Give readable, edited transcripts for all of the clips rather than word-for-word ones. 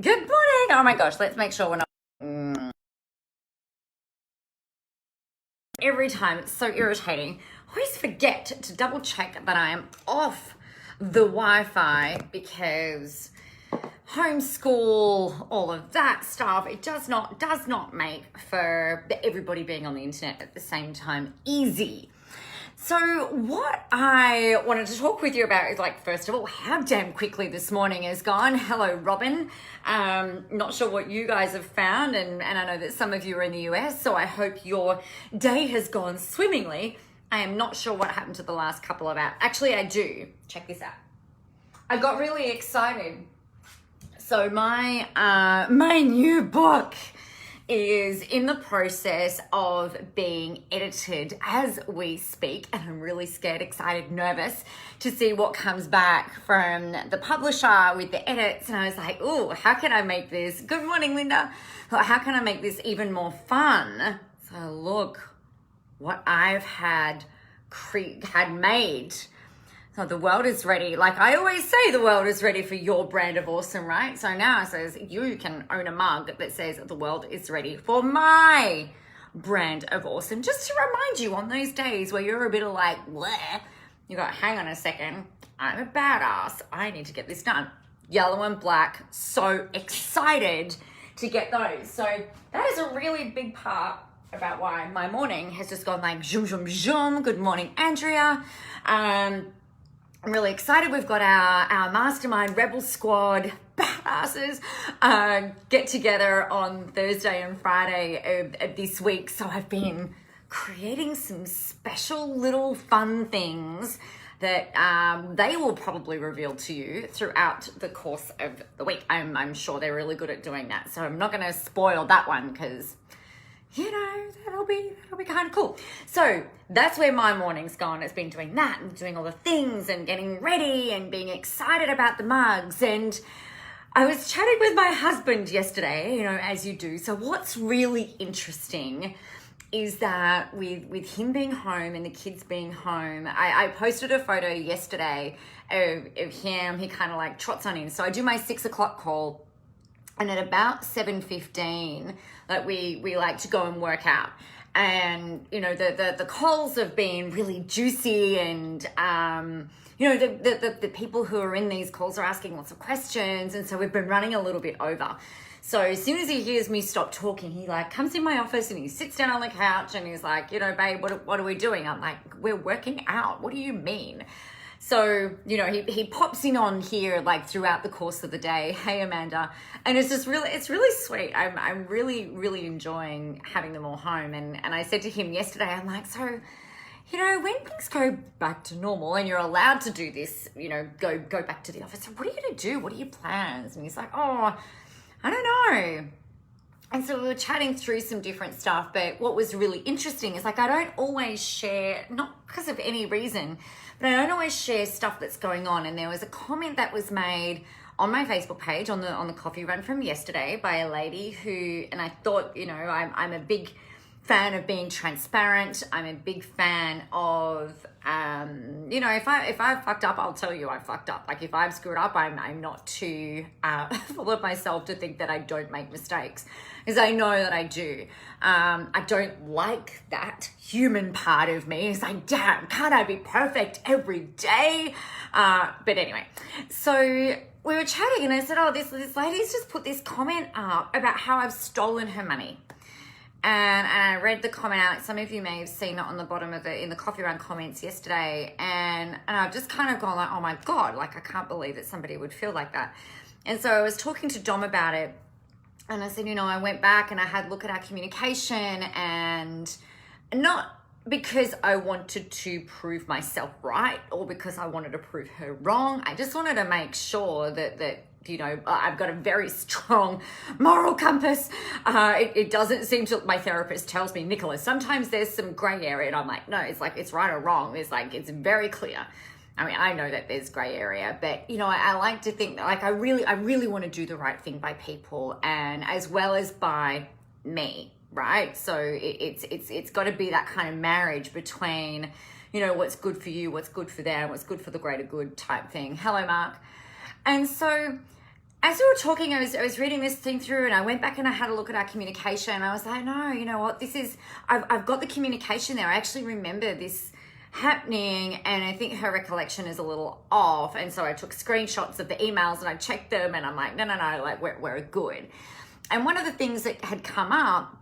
Good morning. Oh my gosh, let's make sure we're not. Every time, it's so irritating. I always forget to double check that I am off the Wi-Fi because homeschool, all of that stuff, it does not make for everybody being on the internet at the same time easy. So what I wanted to talk with you about is, like, first of all, how damn quickly this morning has gone. Hello, Robin. Not sure what you guys have found, and I know that some of you are in the US, so I hope your day has gone swimmingly. I am not sure what happened to the last couple of hours. Actually, I do. Check this out. I got really excited. So my new book is in the process of being edited as we speak, and I'm really scared, excited, nervous to see what comes back from the publisher with the edits. And I was like, oh, how can I make this? Good morning, Linda. How can I make this even more fun? So look what I've had made. So the world is ready. Like I always say, the world is ready for your brand of awesome, right? So now it says you can own a mug that says the world is ready for my brand of awesome. Just to remind you on those days where you're a bit of like, bleh, you got, hang on a second, I'm a badass. I need to get this done. Yellow and black. So excited to get those. So that is a really big part about why my morning has just gone like zoom, zoom, zoom. Good morning, Andrea. I'm really excited. We've got our mastermind rebel squad badasses get together on Thursday and Friday of this week. So I've been creating some special little fun things that they will probably reveal to you throughout the course of the week. I'm sure they're really good at doing that. So I'm not going to spoil that one because, you know, that'll be kind of cool. So that's where my morning's gone. It's been doing that and doing all the things and getting ready and being excited about the mugs. And I was chatting with my husband yesterday, you know, as you do. So what's really interesting is that with him being home and the kids being home, I posted a photo yesterday of him. He kind of like trots on in. So I do my 6 o'clock call. And at about 7:15, like we like to go and work out. And, you know, the calls have been really juicy, and, you know, the people who are in these calls are asking lots of questions. And so we've been running a little bit over. So as soon as he hears me stop talking, he like comes in my office and he sits down on the couch and he's like, you know, babe, what are we doing? I'm like, we're working out. What do you mean? So, you know, he pops in on here like throughout the course of the day. Hey, Amanda. And it's just really, it's really sweet. I'm really, really enjoying having them all home. And I said to him yesterday, I'm like, so, you know, when things go back to normal and you're allowed to do this, you know, go back to the office, what are you going to do? What are your plans? And he's like, oh, I don't know. And so we were chatting through some different stuff, but what was really interesting is like I don't always share, not because of any reason, but I don't always share stuff that's going on. And there was a comment that was made on my Facebook page on the Coffee Run from yesterday by a lady who, and I thought, you know, I'm a big fan of being transparent. I'm a big fan of, you know, if I've fucked up, I'll tell you I fucked up. Like if I've screwed up, I'm not too full of myself to think that I don't make mistakes, because I know that I do. I don't like that human part of me. It's like, damn, can't I be perfect every day? But anyway, so we were chatting and I said, oh, this lady's just put this comment up about how I've stolen her money. And I read the comment out. Some of you may have seen it on the bottom of in the Coffee Run comments yesterday. And I've just kind of gone like, oh my God, like I can't believe that somebody would feel like that. And so I was talking to Dom about it. And I said, you know, I went back and I had a look at our communication, and not because I wanted to prove myself right or because I wanted to prove her wrong. I just wanted to make sure that you know, I've got a very strong moral compass. It doesn't seem to, my therapist tells me, Nicola, sometimes there's some gray area. And I'm like, no, it's like, it's right or wrong. It's like, it's very clear. I mean, I know that there's gray area, but you know, I like to think that like, I really want to do the right thing by people, and as well as by me, right? So it's got to be that kind of marriage between, you know, what's good for you, what's good for them, what's good for the greater good type thing. Hello, Mark. And so as we were talking, I was reading this thing through, and I went back and I had a look at our communication. And I was like, no, you know what? I've got the communication there. I actually remember this happening, and I think her recollection is a little off. And so I took screenshots of the emails and I checked them, and I'm like, no, like we're good. And one of the things that had come up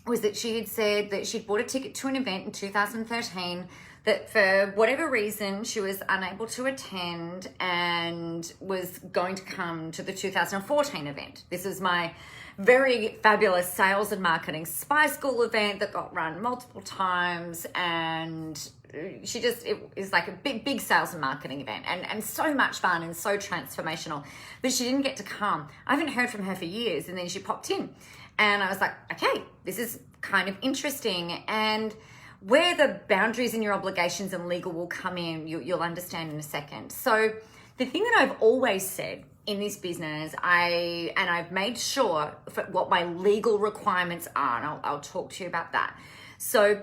was that she had said that she'd bought a ticket to an event in 2013, that for whatever reason she was unable to attend and was going to come to the 2014 event. This was my very fabulous sales and marketing spy school event that got run multiple times, and it was like a big sales and marketing event, and so much fun and so transformational, but she didn't get to come. I haven't heard from her for years, and then she popped in, and I was like, okay, this is kind of interesting. And where the boundaries and your obligations and legal will come in, you'll understand in a second. So the thing that I've always said in this business, I've made sure for what my legal requirements are, and I'll talk to you about that. So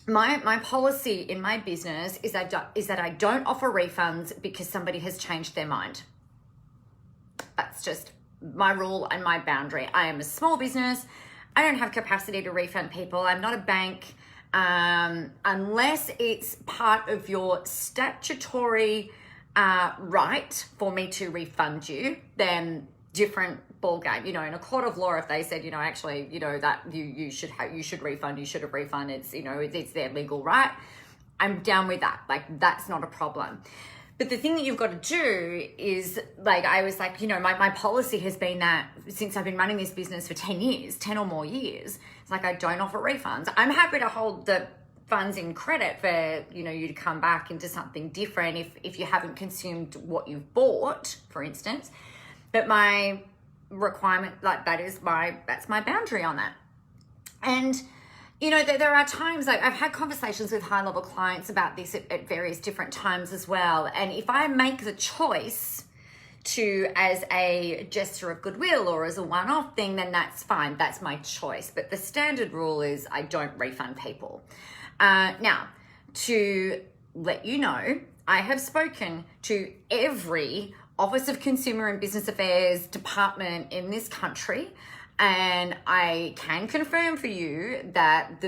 my policy in my business is that I don't offer refunds because somebody has changed their mind. That's just my rule and my boundary. I am a small business. I don't have capacity to refund people. I'm not a bank. Unless it's part of your statutory right for me to refund you, then different ball game. In a court of law, if they said, actually, that you should refund, you should have refunded, it's their legal right, I'm down with that. Like, that's not a problem. But the thing that you've got to do is, like, I was like, my policy has been that since I've been running this business for 10 years, 10 or more years, it's like I don't offer refunds. I'm happy to hold the funds in credit for, you to come back into something different if you haven't consumed what you've bought, for instance. But my requirement, like, that's my boundary on that. And there are times, like, I've had conversations with high-level clients about this at various different times as well. And if I make the choice to, as a gesture of goodwill or as a one-off thing, then that's fine. That's my choice. But the standard rule is I don't refund people. Now, to let you know, I have spoken to every Office of Consumer and Business Affairs department in this country, and I can confirm for you that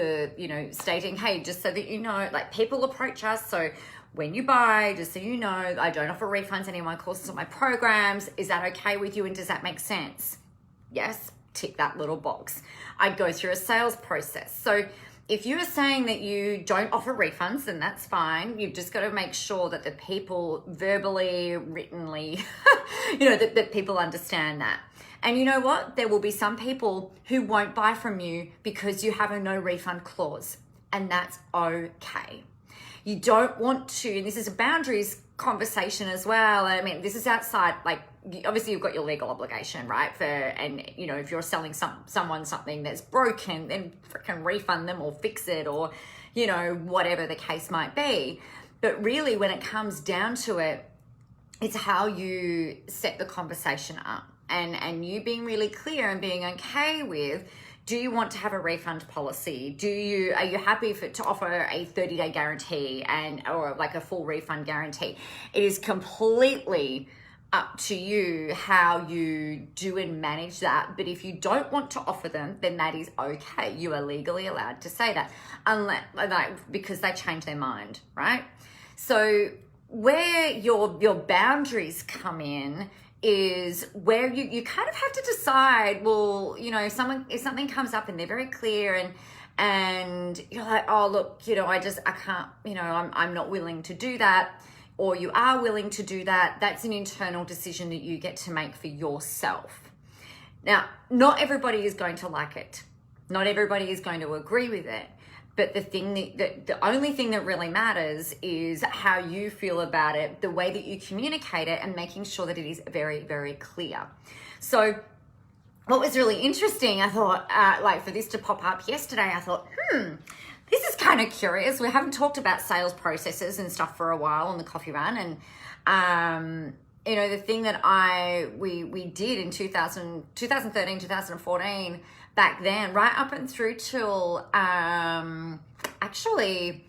stating, hey, just so that you know, like, people approach us. So when you buy, just so you know, I don't offer refunds any of my courses or my programs. Is that okay with you? And does that make sense? Yes, tick that little box. I go through a sales process. So if you are saying that you don't offer refunds, then that's fine. You've just got to make sure that the people verbally, writtenly, that people understand that. And you know what? There will be some people who won't buy from you because you have a no refund clause, and that's okay. You don't want to, and this is a boundaries conversation as well. I mean, this is outside, like, obviously you've got your legal obligation, right? If you're selling someone something that's broken, then freaking refund them or fix it, or, whatever the case might be. But really, when it comes down to it, it's how you set the conversation up, and you being really clear and being okay with, do you want to have a refund policy? Are you happy to offer a 30-day guarantee or like a full refund guarantee? It is completely up to you how you do and manage that. But if you don't want to offer them, then that is okay. You are legally allowed to say that, because they change their mind, right? So where your boundaries come in is where you kind of have to decide, well, if something comes up and they're very clear and you're like, oh, look, I can't, I'm not willing to do that, or you are willing to do that, that's an internal decision that you get to make for yourself. Now, not everybody is going to like it. Not everybody is going to agree with it. But the only thing that really matters is how you feel about it, the way that you communicate it, and making sure that it is very, very clear. So what was really interesting, I thought, for this to pop up yesterday, I thought, this is kind of curious. We haven't talked about sales processes and stuff for a while on the Coffee Run. And, the thing that we did in 2013, 2014, back then, right up and through till, actually,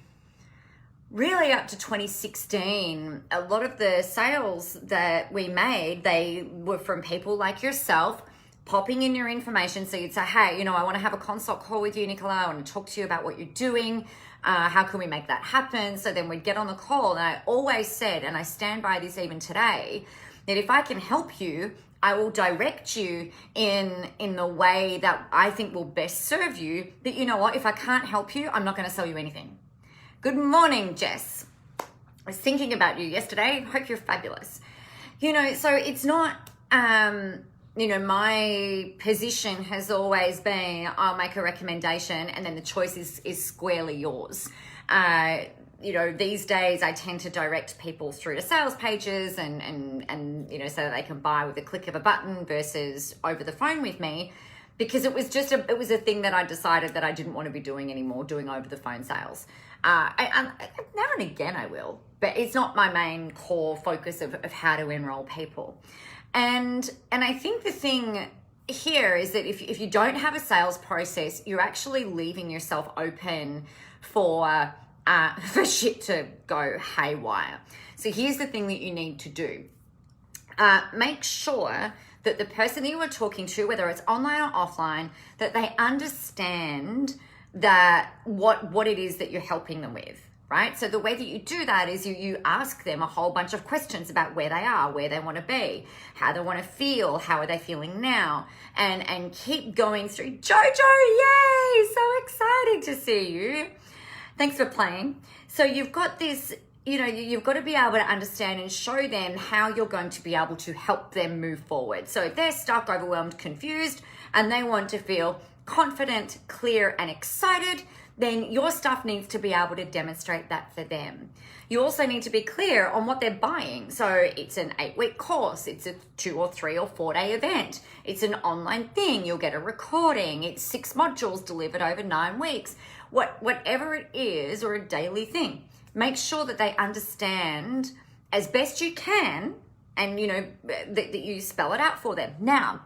really up to 2016, a lot of the sales that we made, they were from people like yourself popping in your information. So you'd say, hey, I want to have a consult call with you, Nicola. I want to talk to you about what you're doing. How can we make that happen? So then we'd get on the call. And I always said, and I stand by this even today, that if I can help you, I will direct you in the way that I think will best serve you. But you know what? If I can't help you, I'm not going to sell you anything. Good morning, Jess. I was thinking about you yesterday. Hope you're fabulous. So it's not, my position has always been, I'll make a recommendation and then the choice is squarely yours. These days I tend to direct people through to sales pages and so that they can buy with a click of a button versus over the phone with me, because it was a thing that I decided that I didn't want to be doing anymore, doing over the phone sales. Now and again I will, but it's not my main core focus of how to enroll people. And I think the thing here is that if you don't have a sales process, you're actually leaving yourself open for shit to go haywire. So here's the thing that you need to do. Make sure that the person that you are talking to, whether it's online or offline, that they understand that what it is that you're helping them with, right? So the way that you do that is you ask them a whole bunch of questions about where they are, where they want to be, how they want to feel, how are they feeling now, and keep going through. Jojo, yay! So excited to see you. Thanks for playing. So you've got this, you've got to be able to understand and show them how you're going to be able to help them move forward. So if they're stuck, overwhelmed, confused, and they want to feel confident, clear, and excited, then your stuff needs to be able to demonstrate that for them. You also need to be clear on what they're buying. So it's an 8-week course, it's a 2 or 3 or 4 day event, it's an online thing, you'll get a recording, it's 6 modules delivered over 9 weeks, whatever it is, or a daily thing. Make sure that they understand as best you can, and that you spell it out for them. Now,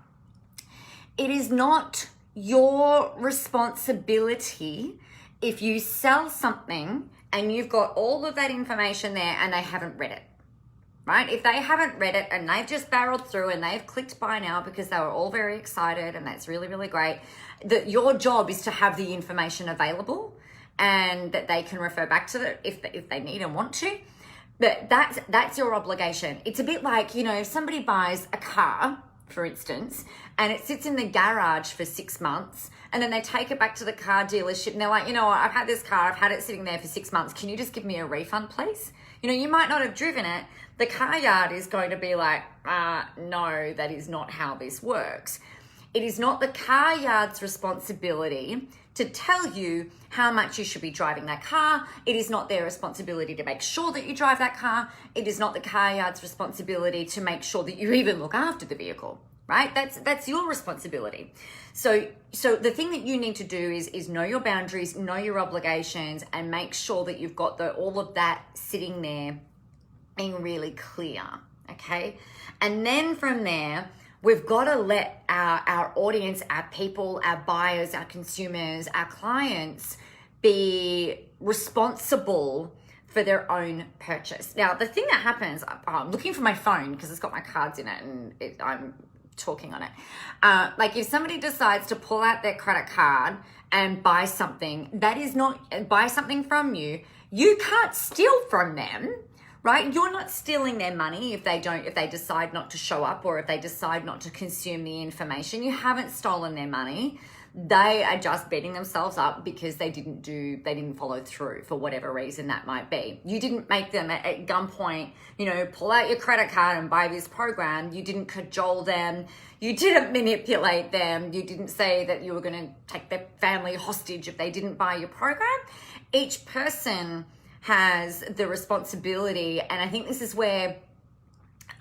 it is not your responsibility if you sell something and you've got all of that information there and they haven't read it, right? If they haven't read it and they've just barreled through and they've clicked buy now because they were all very excited, and that's really, really great, that your job is to have the information available and that they can refer back to it if they need and want to. But that's your obligation. It's a bit like, if somebody buys a car, for instance, and it sits in the garage for 6 months, and then they take it back to the car dealership and they're like, I've had this car, I've had it sitting there for 6 months. Can you just give me a refund, please? You might not have driven it. The car yard is going to be like, no, that is not how this works. It is not the car yard's responsibility to tell you how much you should be driving that car. It is not their responsibility to make sure that you drive that car. It is not the car yard's responsibility to make sure that you even look after the vehicle, right? That's your responsibility. So the thing that you need to do is know your boundaries, know your obligations, and make sure that you've got all of that sitting there being really clear, okay? And then from there, we've got to let our audience, our people, our buyers, our consumers, our clients be responsible for their own purchase. Now, the thing that happens, I'm looking for my phone because it's got my cards in it and I'm talking on it. Like if somebody decides to pull out their credit card and buy something, that is not, buy something from you, you can't steal from them. Right? You're not stealing their money if they decide not to show up or if they decide not to consume the information. You haven't stolen their money. They are just beating themselves up because they didn't follow through for whatever reason that might be. You didn't make them at gunpoint, pull out your credit card and buy this program. You didn't cajole them. You didn't manipulate them. You didn't say that you were going to take their family hostage if they didn't buy your program. Each person has the responsibility, and I think this is where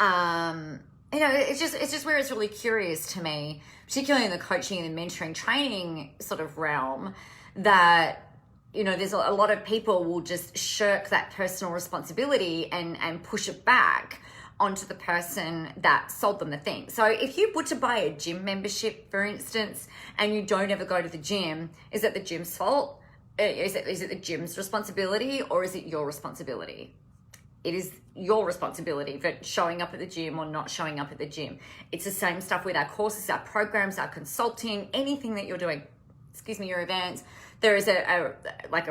it's just where it's really curious to me, particularly in the coaching and the mentoring training sort of realm, that there's a lot of people will just shirk that personal responsibility and push it back onto the person that sold them the thing. So if you were to buy a gym membership, for instance, and you don't ever go to the gym, is it the gym's fault? is it the gym's responsibility or is it your responsibility? It is your responsibility for showing up at the gym or not showing up at the gym. It's the same stuff with our courses, our programs, our consulting, anything that you're doing, your events. There is a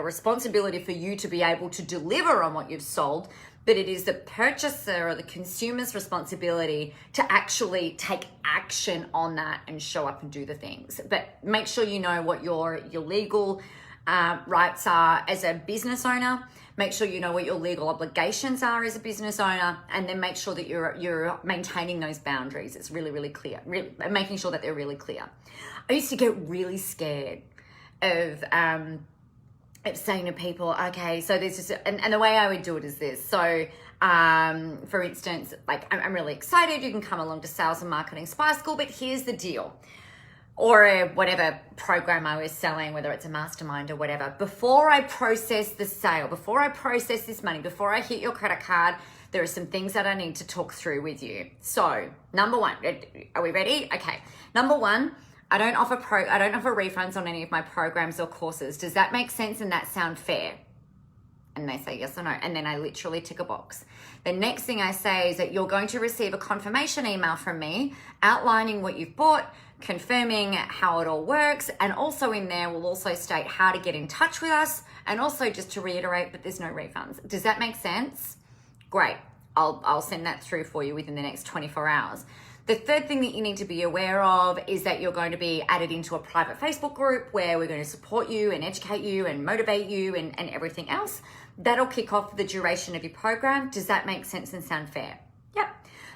responsibility for you to be able to deliver on what you've sold, but it is the purchaser or the consumer's responsibility to actually take action on that and show up and do the things. But make sure you know what your legal rights are as a business owner. Make sure you know what your legal obligations are as a business owner, and then make sure that you're maintaining those boundaries. It's really, really clear, making sure that they're really clear. I used to get really scared of saying to people, okay, so this is, and the way I would do it is this. So, for instance, like I'm really excited. You can come along to Sales and Marketing Spy School, but here's the deal. Or whatever program I was selling, whether it's a mastermind or whatever, before I process the sale, before I process this money, before I hit your credit card, there are some things that I need to talk through with you. So, number one, are we ready? Okay. Number one, I don't offer refunds on any of my programs or courses. Does that make sense and that sound fair? And they say yes or no. And then I literally tick a box. The next thing I say is that you're going to receive a confirmation email from me outlining what you've bought, confirming how it all works, and also in there will also state how to get in touch with us, and also just to reiterate that there's no refunds. Does that make sense? Great. I'll send that through for you within the next 24 hours. The third thing that you need to be aware of is that you're going to be added into a private Facebook group where we're going to support you and educate you and motivate you and everything else. That'll kick off the duration of your program. Does that make sense and sound fair? Yep.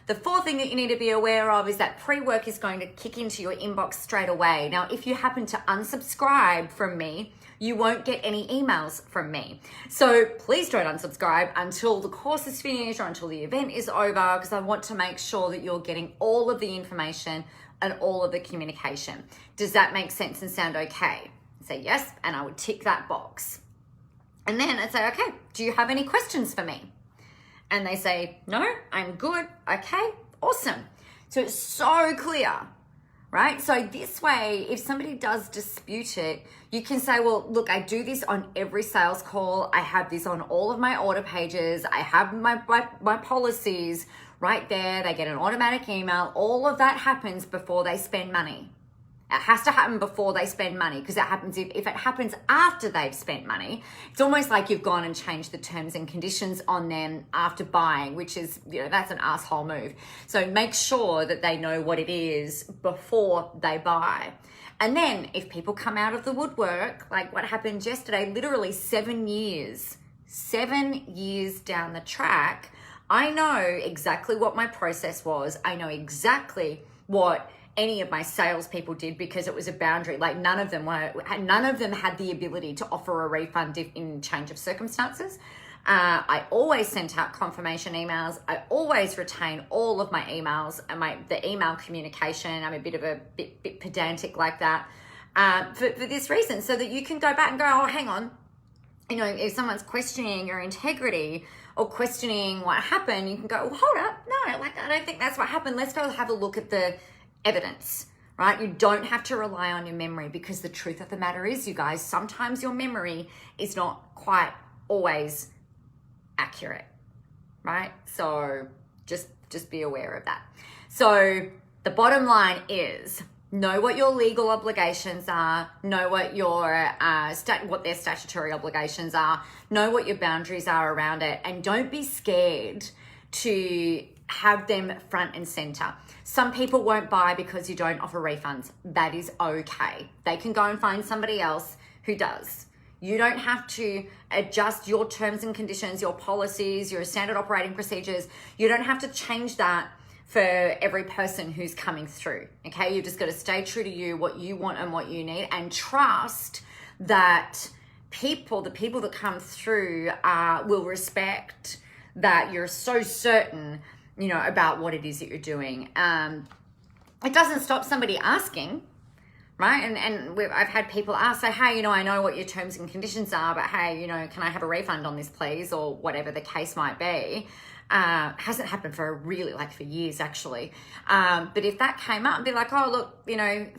The fourth thing that you need to be aware of is that pre-work is going to kick into your inbox straight away. Now, if you happen to unsubscribe from me, you won't get any emails from me. So please don't unsubscribe until the course is finished or until the event is over, because I want to make sure that you're getting all of the information and all of the communication. Does that make sense and sound okay? Say yes, and I would tick that box. And then I'd say, okay, do you have any questions for me? And they say, no, I'm good. Okay, awesome. So it's so clear, right? So this way, if somebody does dispute it, you can say, well, look, I do this on every sales call. I have this on all of my order pages. I have my policies right there. They get an automatic email. All of that happens before they spend money. It has to happen before they spend money, because it happens if it happens after they've spent money, it's almost like you've gone and changed the terms and conditions on them after buying, which is, that's an asshole move. So make sure that they know what it is before they buy. And then if people come out of the woodwork, like what happened yesterday, literally 7 years down the track, I know exactly what my process was. I know exactly what any of my salespeople did, because it was a boundary. Like none of them had the ability to offer a refund in change of circumstances. I always sent out confirmation emails. I always retain all of my emails and the email communication. I'm a bit pedantic like that for this reason, so that you can go back and go, oh, hang on. If someone's questioning your integrity or questioning what happened, you can go, well, hold up. No, I don't think that's what happened. Let's go have a look at the evidence, right? You don't have to rely on your memory, because the truth of the matter is, you guys, sometimes your memory is not quite always accurate, right? So just be aware of that. So the bottom line is, know what your legal obligations are, know what your what their statutory obligations are, know what your boundaries are around it, and don't be scared to have them front and center. Some people won't buy because you don't offer refunds. That is okay. They can go and find somebody else who does. You don't have to adjust your terms and conditions, your policies, your standard operating procedures. You don't have to change that for every person who's coming through, okay? You've just got to stay true to you, what you want and what you need, and trust that the people that come through will respect that you're so certain about what it is that you're doing. It doesn't stop somebody asking, right? And I've had people ask, say, hey, I know what your terms and conditions are, but hey, can I have a refund on this, please? Or whatever the case might be. Hasn't happened for for years, actually. But if that came up and be like, oh, look,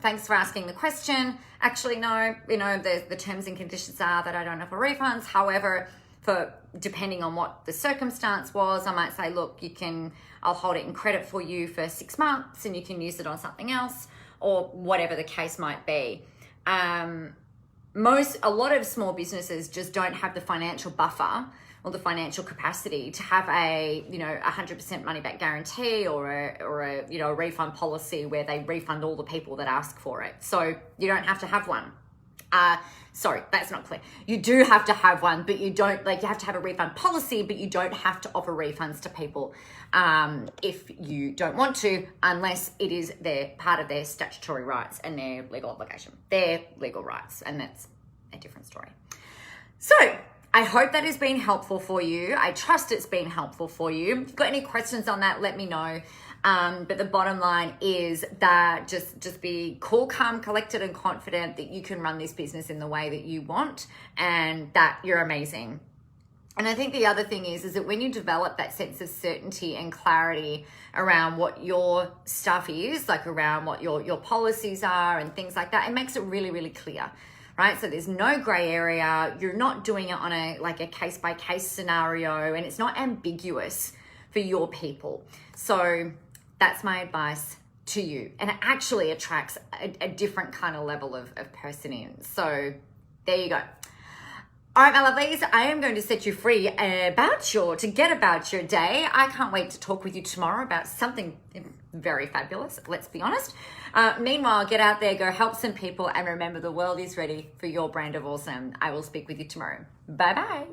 thanks for asking the question. Actually, no, the terms and conditions are that I don't offer refunds. However, depending on what the circumstance was, I might say, look, I'll hold it in credit for you for 6 months and you can use it on something else, or whatever the case might be. A lot of small businesses just don't have the financial buffer or the financial capacity to have a 100% money back guarantee or a refund policy where they refund all the people that ask for it. So you don't have to have one. Sorry, that's not clear. You do have to have one, but you don't, you have to have a refund policy, but you don't have to offer refunds to people if you don't want to, unless it is part of their statutory rights and their legal obligation. Their legal rights, and that's a different story. So I hope that has been helpful for you. I trust it's been helpful for you. If you've got any questions on that, let me know. But the bottom line is that just be cool, calm, collected, and confident that you can run this business in the way that you want and that you're amazing. And I think the other thing is that when you develop that sense of certainty and clarity around what your stuff is, around what your policies are and things like that, it makes it really, really clear, right? So there's no gray area. You're not doing it on a case-by-case scenario, and it's not ambiguous for your people. So that's my advice to you. And it actually attracts a different kind of level of person in. So there you go. All right, my lovelies, I am going to set you free to get about your day. I can't wait to talk with you tomorrow about something very fabulous, let's be honest. Meanwhile, get out there, go help some people, and remember, the world is ready for your brand of awesome. I will speak with you tomorrow. Bye-bye.